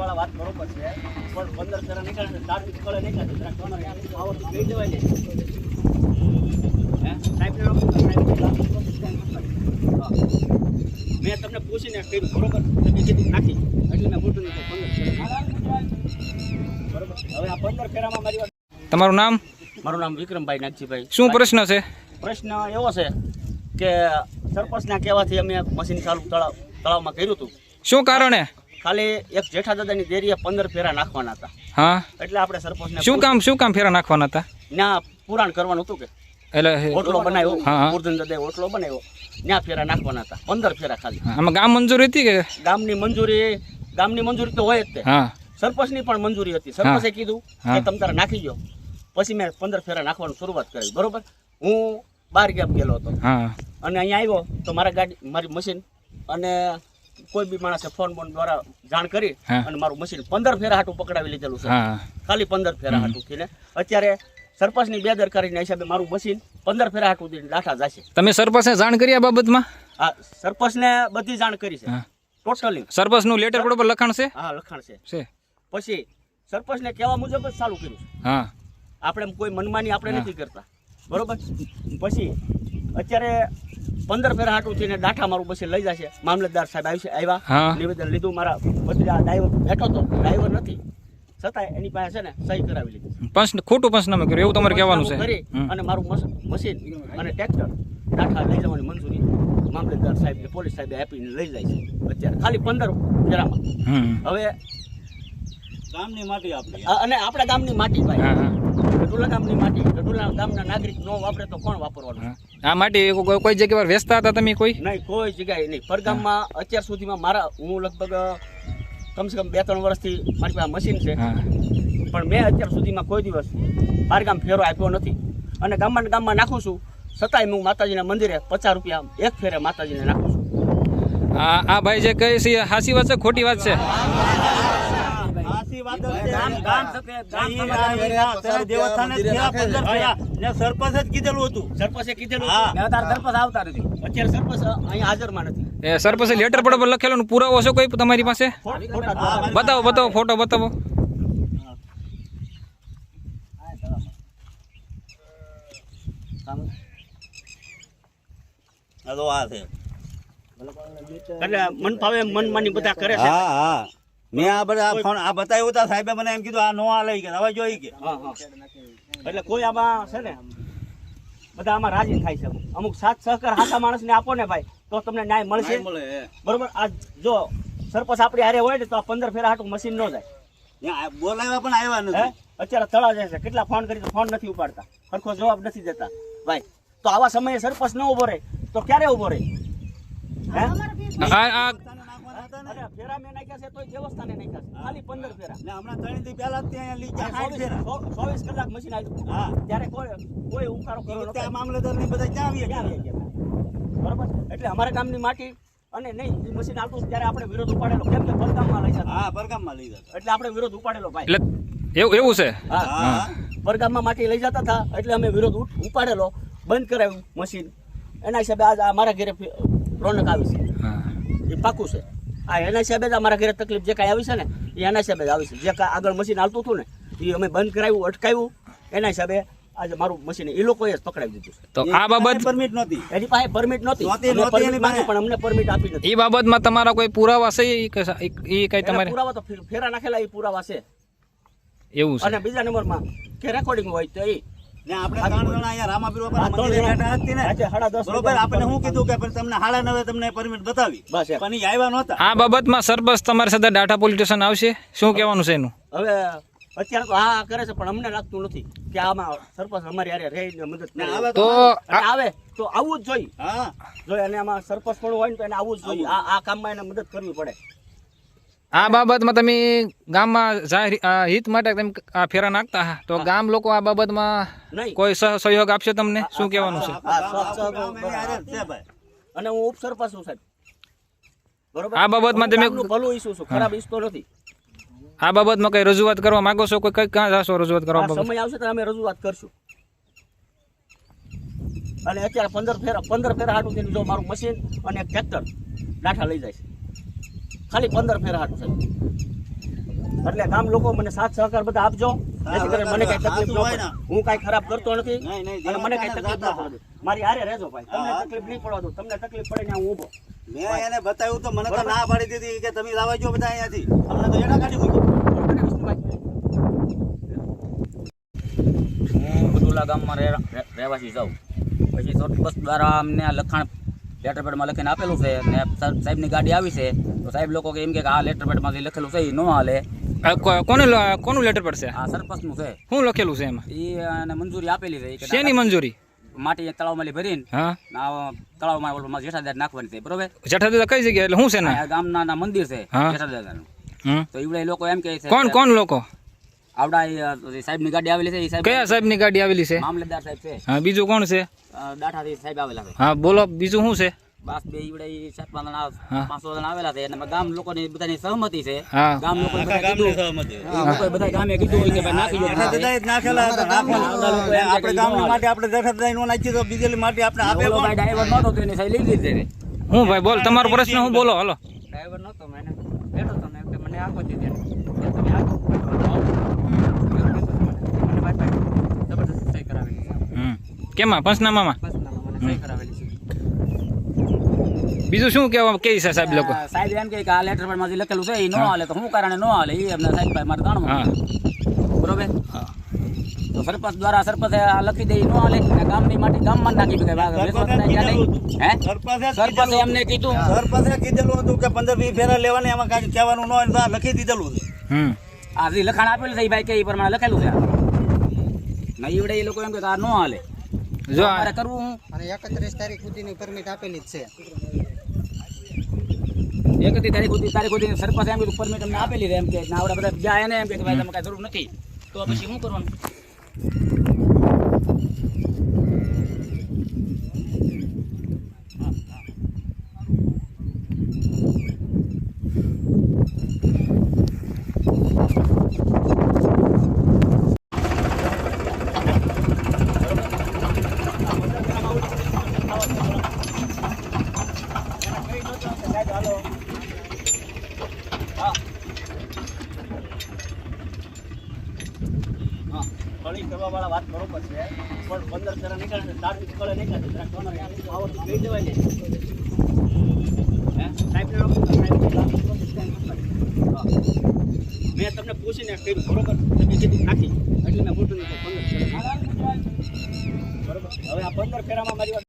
વાળા વાત બરોબર છે, પણ 15 ફેરા નીકળે દાળ નીકળે નીકળે જરા કોનો આવો તો કહી દેવાય ને હે સાહેબ ને મેં તમને પૂછીને કહ્યું બરોબર તમે કીધું નાખી એટલે મેં મોટું નહીં 15 ફેરા બરોબર. હવે આ 15 ફેરામાં મારી વાત. તમારું નામ? મારું નામ વિક્રમભાઈ નાગજીભાઈ. શું પ્રશ્ન છે? પ્રશ્ન એવો છે કે સરપંચના કહેવાથી અમે મશીન ચાલુ તળાવમાં કર્યું હતું. શું કારણે? ખાલી એક જેઠા દાદાની દેરીએ 15 ફેરા નાખવાના હતા. હા, એટલે આપણે સરપંચને શું કામ ફેરા નાખવાના હતા? ત્યાં પુરાણ કરવાનું હતું કે એટલે ઓટલો બનાવ્યો, હા. ગુરધન દાદાએ ઓટલો બનાવ્યો, ત્યાં ફેરા નાખવાના હતા 15 ફેરા ખાલી. આમાં ગામ મંજૂરી હતી કે? ગામની મંજૂરી તો હોય જ તે. હા, સરપંચની પણ મંજૂરી હતી. સરપંચે કીધું કે તમે તારે નાખી દો. પછી મેં 15 ફેરા નાખવાની શરૂઆત કરી. બરોબર. હું બહાર ગામ ગયેલો હતો અને અહીંયા આવ્યો તો મારી મશીન અને કોઈ બી માણસે ફોન દ્વારા જાણ કરી અને મારું મશીન 15 ફેરા હાટું પકડાવી લીધેલું છે. ખાલી 15 ફેરા હાટું થઈને અત્યારે સરપંચની બેદરકારીના હિસાબે મારું મશીન 15 ફેરા હાટું દઈને લાઠા જશે. તમે સરપંચને જાણ કરી આ બાબતમાં? હા, સરપંચને બધી જાણ કરી છે ટોટલી. સરપંચનું લેટર પેડ પર લખાણ છે? હા, લખાણ છે. પછી સરપંચને કહેવા મુજબ જ ચાલુ કર્યું છે. હા, આપણે કોઈ મનમાની આપણે નથી કરતા. બરોબર. પછી અત્યારે 15 ફેરા હાટું થઈને દાઠા મારું પછી લઈ જશે. મામલતદાર સાહેબ આવ્યા, નિવેદન લીધું. મારા ભત્રીજા ડ્રાઈવર બેઠો તો, ડ્રાઈવર નથી છતાં એની પાસે છે ને સહી કરાવી લીધી. ખોટું પંચનામું કર્યું એવું તમારે કહેવાનું છે? અને મારું મશીન અને ટ્રેક્ટર દાઠા લઈ જવાની મંજૂરી મામલતદાર સાહેબ ને પોલીસ સાહેબે આપીને લઈ જાય છે અત્યારે ખાલી 15 ફેરામાં. હવે ગામની માટી આપણી અને આપણા ગામની માટી ભાઈ, ગઢુલા ગામની માટી. ગઢુલા ગામના નાગરિક નો વાપરે તો કોણ વાપરવાનું? આ માટી કોઈ જગ્યાએ વેચતા હતા તમે? કોઈ નહીં, કોઈ જગ્યાએ નહીં. પરગામમાં અત્યાર સુધીમાં હું લગભગ કમસે કમ 2-3 વર્ષથી મારી પાસે મશીન છે, પણ મેં અત્યાર સુધીમાં કોઈ દિવસ બારગામ ફેરો આપ્યો નથી. અને ગામમાં નાખું છું છતાંય હું માતાજીના મંદિરે 50 રૂપિયા એક ફેરે માતાજીને નાખું છું. આ ભાઈ જે કહે છે હાસી વાત છે ખોટી વાત છે? સરપંચે લેટર પર લખેલો પુરાવો છે કોઈ તમારી પાસે? બતાવો ફોટો બતાવો. એટલે મન ફાવે મનમાની બધા કરે છે. મેં આ બધા ફોન આ બતાવ્યું હતા સાહેબે મને એમ કીધું આ નો આ લઈ ગયા હવે જોઈ કે. એટલે કોઈ આમાં છે ને બધા આમાં રાજી થાય છે. અમુક સાથ સહકાર હાથા માણસને આપો ને ભાઈ તો તમને ન્યાય મળશે. બરોબર. આ જો સરપંચ આપણી હારે હોય ને તો આ 15 ફેરા હાટું મશીન ન જાય. બોલાવ્યા પણ આવ્યા નથી. અત્યારે તળા જાય છે. કેટલા ફોન કરી તો ફોન નથી ઉપાડતા, સરખો જવાબ નથી દેતા ભાઈ. તો આવા સમયે સરપંચ ન ઉભો રહે તો ક્યારે ઉભો રહે? ફેરા મેં નાખ્યા છે તોય દેવસ્થાને નાખ્યા છે ખાલી 15 ફેરા. હમણાં 3 દી પહેલા ત્યાં લીધા 24 કલાક મશીન આવ્યું. ત્યારે કોઈ ઉકારો કર્યો ત્યાં મામલતદાર ની બધા ક્યાં આવી ગયા? બરોબર. એટલે અમારા ગામની માટી અને નહીં એ મશીન આવતું ત્યારે આપણે વિરોધ ઉપાડેલો. કેમ કે પરગામમાં લઈ જતા. પરગામમાં લઈ જતા એટલે આપણે વિરોધ ઉપાડેલો ભાઈ. એવું છે? હા, પરગામમાં માટી લઈ જતા હતા એટલે અમે વિરોધ ઉપાડેલો, બંધ કરાવ્યું મશીન. એના હિસાબે આજ મારા ઘરે રોનક આવી છે. એ પાકું છે. એના હિસાબે જ અમારા ઘરે તકલીફ જે કાંઈ આવી છે ને એ એના હિસાબે જ આવી છે. જે આગળ મશીન આવતું હતું ને એ અમે બંધ કરાવ્યું, અટકાવ્યું. એના હિસાબે આજે મારું મશીન એ લોકોએ જ પકડાવી દીધું છે. તો આ બાબત પરમિટ નહોતી, એની પાસે પરમિટ નહોતી, પણ અમને પરમિટ આપી નથી. એ બાબતમાં તમારા કોઈ પુરાવા છે? એ કઈ તમારે પુરાવા તો ફેરા નાખેલા એ પુરાવા છે. એવું છે? અને બીજા નંબરમાં કે રેકોર્ડિંગ હોય તો એ આપણે 3 જણા અહીંયા રામાપીર બાપાના મંદિરે બેઠા હતી ને, બરોબર. આપણે શું કીધું કે તમને 9:30 તમને પરમિટ બતાવી, પણ એ આવ્યા નહોતા. આ બાબતમાં સરપંચ તમારી સાથે ડાટા પોલીસ સ્ટેશન આવશે? શું કહેવાનું છે એનું? હવે અત્યારે તો હા કરે છે, પણ અમને લાગતું નથી કે આમાં સરપંચ અમારી હારે રહીને મદદ તો આવે તો આવવું જ જોઈએ. જોઈએ અને આમાં સરપંચ પણ હોય ને તો એને આવવું જ જોઈએ. આ કામમાં એને મદદ કરવી પડે. આ બાબતમાં તમે ગામમાં જાહેર હિત માટે તમે આ ફેરા નાખતા તો ગામ લોકો આ બાબતમાં કોઈ સહયોગ આપશે તમને? શું કહેવાનું છે? અને હું ઉપસરપંચ છું સાહેબ. બરોબર. આ બાબતમાં તમે ભલું ઈચ્છું છું, ખરાબ ઈચ્છતો નથી. આ બાબતમાં કઈ રજૂઆત કરવા માંગો છો? કોઈ ક્યાં જશો રજૂઆત કરવા? સમય આવશે તો અમે રજૂઆત કરશું. અને અત્યારે 15 ફેરા હાટું થઈને જો મારું મશીન અને ટ્રેક્ટર દાઠા લઈ જાય છે ખાલી 15 ફેરા હાટું સાહેબ. એટલે ગામ લોકો મને સાથ સહકાર બધા આપજો, જેથી કરીને મને કઈ તકલીફ ન પડે. હું કઈ ખરાબ કરતો નથી અને મને કઈ તકલીફ ન પડે. મારી હારે રહેજો ભાઈ, તમને તકલીફ નહીં પડવા દો. તમને તકલીફ પડે ને હું ઊભો. મેં એને બતાવ્યું તો મને તો ના પાડી દીધી કે તમે લાવવા જો બધા અહીંયાથી, અમને તો એડા કાઢી મૂકી. હું બડોલા ગામમાં રહેવાસી જાઉં, પછી બસ દ્વારા અમને આ લખાણ લેટર પેડમાં લખીને આપેલું છે ને સાહેબની ગાડી આવી છે તો સાહેબ લોકો કે એમ કે આ લેટર પેડમાંથી લખેલું છે એ ન હાલે. કોનું લેટર પડશે? આ સરપંચનું છે. શું લખેલું છે એમાં? એને મંજૂરી આપેલી છે કે શેની મંજૂરી? માટી તળાવમાં ભરીને તળાવમાં જેઠાદાર નાખવાની છે, બરોબર? જેઠાદાર કઈ જગ્યાએ, એટલે શું છે ને? ગામના મંદિર છે જેઠાદારનું. તો એવડે લોકો એમ કહે છે. કોણ લોકો? આવડા સાહેબની ગાડી આવેલી છે. એ સાહેબ કયા સાહેબની ગાડી આવેલી છે? મામલતદાર સાહેબ છે. હા, બીજું કોણ છે? દાઠાથી સાહેબ આવેલા છે. હા બોલો, બીજું શું છે? બસ બે ઈવડે 7-5 જણા 500 જણા આવેલા છે અને ગામ લોકોની બધાની સહમતિ છે. હા, ગામ લોકો બધા ગામે કીધું કે ભાઈ નાખી દો. બધાએ જ નાખેલા હતા, નાખવાનું. આપણે ગામની માટે આપણે દેખાતા નો નાખી તો બીજેલી માટે આપણે આપે બોલો ભાઈ ડ્રાઈવર નહોતો તો એને સાહેબ લઈ લીધી. હું ભાઈ બોલ, તમારો પ્રશ્ન હું બોલો, હાલો. ડ્રાઈવર નહોતો, મને બેઠો તો ને મને આપો દીધી. તમે આપો મને ભાઈ જબરદસ્ત સહી કરાવેલી છે. કેમાં? પંચનામામાં? બસ મને સહી કરાવેલી છે. બીજું શું કહેવા કે છે સાહેબ લોકો? સાહેબ એમ કે આ લેટર પર માંથી લખેલું છે એ ન હાલે તો શું કારણે ન હાલે એ અમને સાહેબ ભાઈ મારે જાણવું, બરોબર? તો સરપંચ દ્વારા સરપંચે લખી દે ન હાલે ને ગામની માટી ગામમાં નાખી દે. સરપંચે એમને કીધું, સરપંચે કીધેલું હતું કે 15-20 ફેરા લેવાની, એમાં કાંઈ કહેવાનું ન હોય તો આ લખી દીધેલું છે. આ જે લખાણ આપેલું છે એ ભાઈ કે એ પ્રમાણે લખેલું છે. નહીં એવડે એ લોકો એમ કે આ ન હાલે. જો મારે કરવું અને 31 તારીખ સુધીની પરમિટ આપેલી જ છે. 31 તારીખ સુધી સરપંચ એમ કીધું પરમિટ અમને આપેલી છે એમ કે આવડા બધા જાય એને એમ કે ભાઈ તમે કાંઈ જરૂર નથી, તો પછી શું કરવાનું? ફળી કરવા વાળા વાત બરોબર છે, પણ 15 ફેરા નીકળે છે, 4 નીકળે નીકળે છે. આવો તો કહી દેવાય ને. મેં તમને પૂછીને કર્યું, બરોબર? તમે કીધું નાખી એટલે મેં મોટું 15 ફેરા, બરોબર? હવે આ 15 ફેરામાં મારી વાત